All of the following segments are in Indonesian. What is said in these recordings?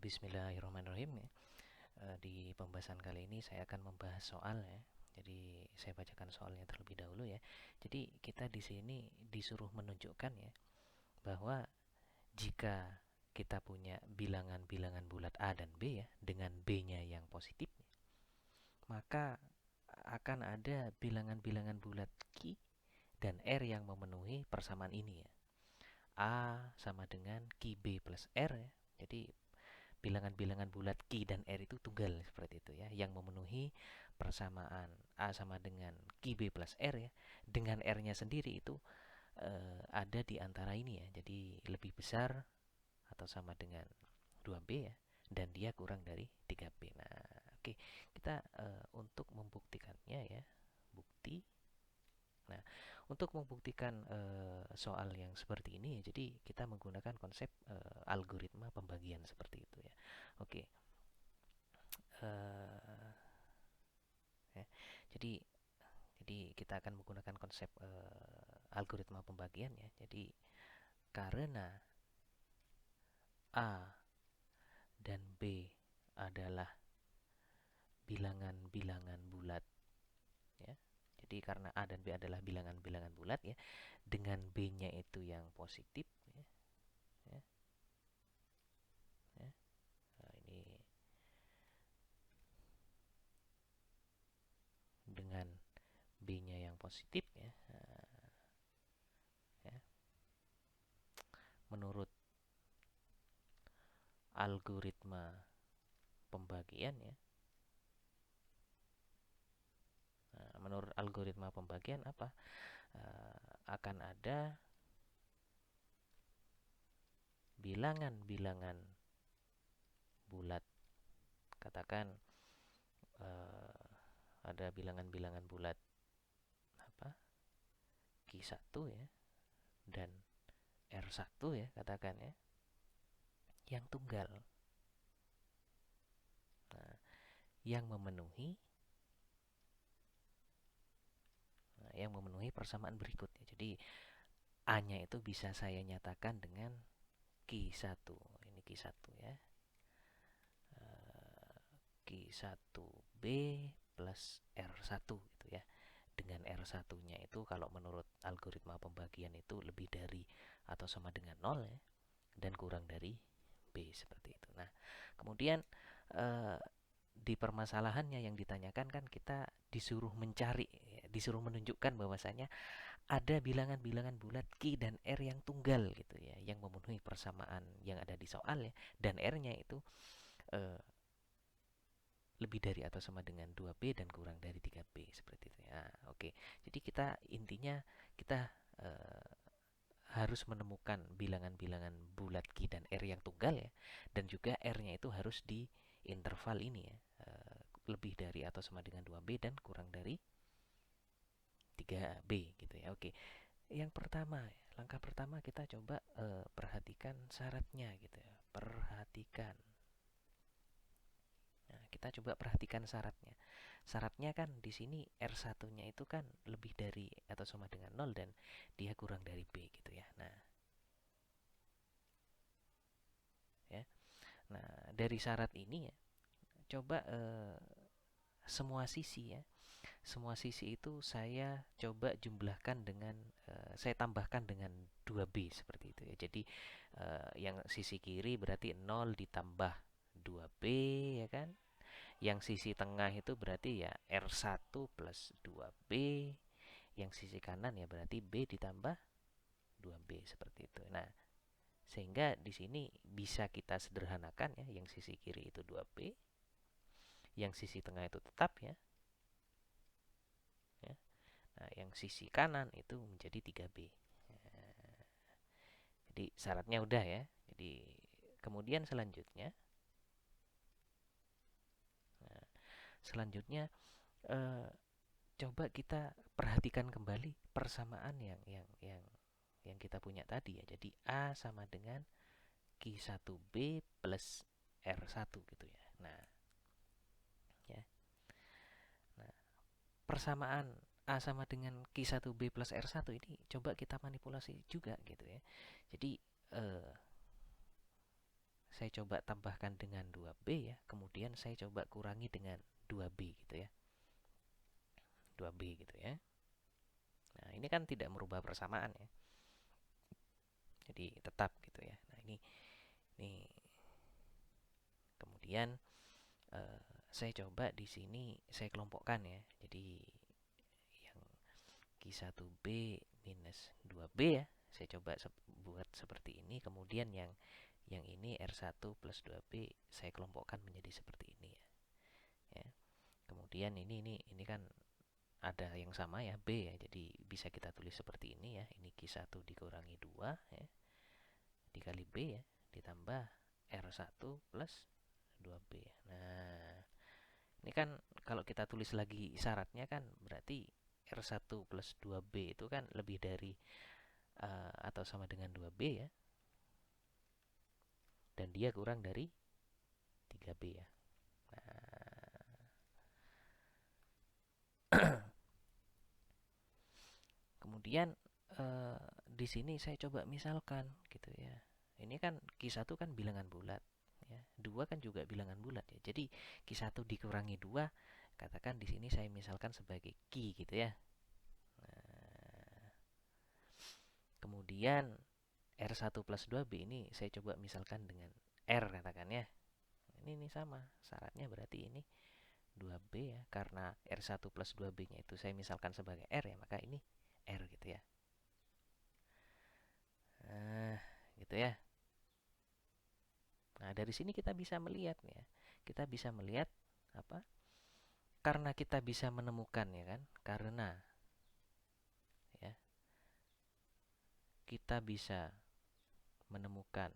Bismillahirrahmanirrahim ya. Di pembahasan kali ini saya akan membahas soal ya. Jadi saya bacakan soalnya terlebih dahulu ya. Jadi kita di sini disuruh menunjukkan ya bahwa jika kita punya bilangan-bilangan bulat A dan B ya dengan B-nya yang positif, maka akan ada bilangan-bilangan bulat Q dan R yang memenuhi persamaan ini ya. A sama dengan QB plus R ya. Jadi bilangan-bilangan bulat Q dan R itu tunggal seperti itu ya, yang memenuhi persamaan A sama dengan QB plus R ya, dengan R-nya sendiri itu ada di antara ini ya, jadi lebih besar atau sama dengan 2B ya, dan dia kurang dari 3B. Nah, oke, kita untuk membuktikannya ya, bukti. Nah, untuk membuktikan soal yang seperti ini, jadi kita menggunakan konsep algoritma pembagian seperti itu ya. Oke, uh, ya. Jadi kita akan menggunakan konsep algoritma pembagian ya. Jadi karena A dan B adalah bilangan-bilangan bulat ya. Jadi karena A dan B adalah bilangan-bilangan bulat ya, dengan B-nya itu yang positif ya. Ya, ya. Nah, ini dengan B-nya yang positif ya. Ya. Menurut algoritma pembagian ya. Nah, menurut algoritma pembagian apa? Akan ada bilangan-bilangan bulat. Katakan ada bilangan-bilangan bulat apa? Q1 ya dan R1 ya, katakan ya, yang tunggal. Nah, yang memenuhi persamaan berikut ya. Jadi A-nya itu bisa saya nyatakan dengan Q1. Ini Q1 ya. Q1B plus R1 gitu ya. Dengan R1-nya itu kalau menurut algoritma pembagian itu lebih dari atau sama dengan 0 ya, dan kurang dari B seperti itu. Nah, kemudian di permasalahannya yang ditanyakan kan kita disuruh mencari, disuruh menunjukkan bahwasanya ada bilangan-bilangan bulat Q dan R yang tunggal gitu ya, yang memenuhi persamaan yang ada di soal ya, dan R-nya itu lebih dari atau sama dengan 2B dan kurang dari 3B seperti itu ya. Oke. Jadi kita intinya kita harus menemukan bilangan-bilangan bulat Q dan R yang tunggal ya, dan juga R-nya itu harus di interval ini ya, lebih dari atau sama dengan 2B dan kurang dari 3B gitu ya. Oke. Yang pertama, langkah pertama kita coba perhatikan syaratnya gitu ya. Perhatikan. Nah, kita coba perhatikan syaratnya. Syaratnya kan di sini R1-nya itu kan lebih dari atau sama dengan 0 dan dia kurang dari B gitu ya. Nah, ya. Nah, dari syarat ini ya, coba semua sisi ya. Semua sisi itu saya coba jumlahkan dengan saya tambahkan dengan 2B seperti itu ya. Jadi yang sisi kiri berarti 0 ditambah 2B ya kan. Yang sisi tengah itu berarti ya R1 plus 2B. Yang sisi kanan ya berarti B ditambah 2B seperti itu. Nah, sehingga di sini bisa kita sederhanakan ya, yang sisi kiri itu 2B, yang sisi tengah itu tetap ya. Nah, yang sisi kanan itu menjadi 3B. Jadi syaratnya udah ya. Jadi kemudian selanjutnya coba kita perhatikan kembali persamaan yang kita punya tadi ya. Jadi A sama dengan Q1B plus R1 gitu ya. Nah, ya. Nah, persamaan A sama dengan Q1B plus R1 ini coba kita manipulasi juga gitu ya. Jadi saya coba tambahkan dengan 2B ya, kemudian saya coba kurangi dengan 2B gitu ya. 2B gitu ya. Nah, ini kan tidak merubah persamaan ya. Jadi tetap gitu ya. Nah, ini kemudian saya coba di sini saya kelompokkan ya. Jadi yang Q1B minus 2B ya. Saya coba buat seperti ini. Kemudian yang ini R1 plus 2B saya kelompokkan menjadi seperti ini ya. Ya. Kemudian ini kan ada yang sama ya, B ya. Jadi bisa kita tulis seperti ini ya. Ini Q1 dikurangi 2 ya. Dikali B ya, ditambah R1 plus 2B. Nah, ini kan kalau kita tulis lagi syaratnya kan berarti R1 plus 2B itu kan lebih dari atau sama dengan 2B ya. Dan dia kurang dari 3B ya. Nah, kemudian di sini saya coba misalkan gitu ya. Ini kan Q1 kan bilangan bulat ya. 2 kan juga bilangan bulat ya. Jadi Q1 dikurangi 2, katakan di sini saya misalkan sebagai Q gitu ya. Nah, kemudian R1 plus 2B ini saya coba misalkan dengan R katakan ya. Ini sama, syaratnya berarti ini 2B ya. Karena R1 plus 2B-nya itu saya misalkan sebagai R ya, maka ini R gitu ya. Nah, gitu ya. Nah, dari sini kita bisa melihat ya. Kita bisa melihat apa? Karena kita bisa menemukan ya kan? Karena ya, kita bisa menemukan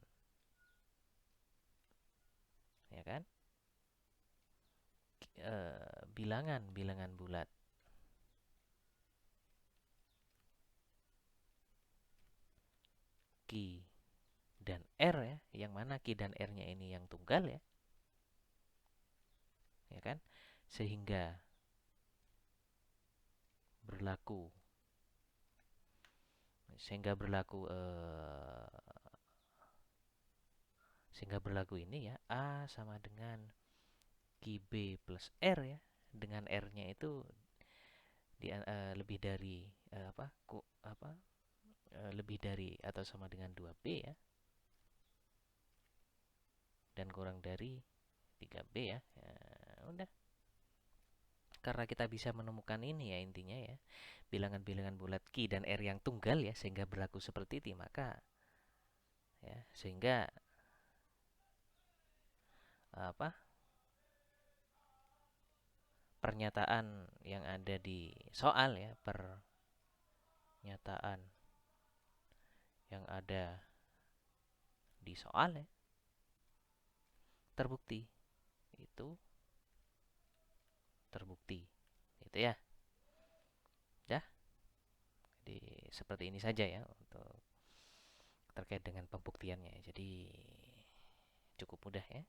ya kan? Bilangan bulat Q dan R ya, yang mana Q dan R-nya ini yang tunggal ya. Ya kan? Sehingga berlaku ini ya, A sama dengan QB plus R ya, dengan R-nya itu lebih dari lebih dari atau sama dengan 2B ya, dan kurang dari 3B ya. Ya udah, karena kita bisa menemukan ini ya, intinya ya, bilangan-bilangan bulat Q dan R yang tunggal ya, sehingga berlaku seperti itu, maka ya, sehingga pernyataan yang ada di soal ya, pernyataan yang ada di soal ya, terbukti. Itu terbukti gitu ya. Ya, jadi seperti ini saja ya untuk terkait dengan pembuktiannya. Jadi cukup mudah ya.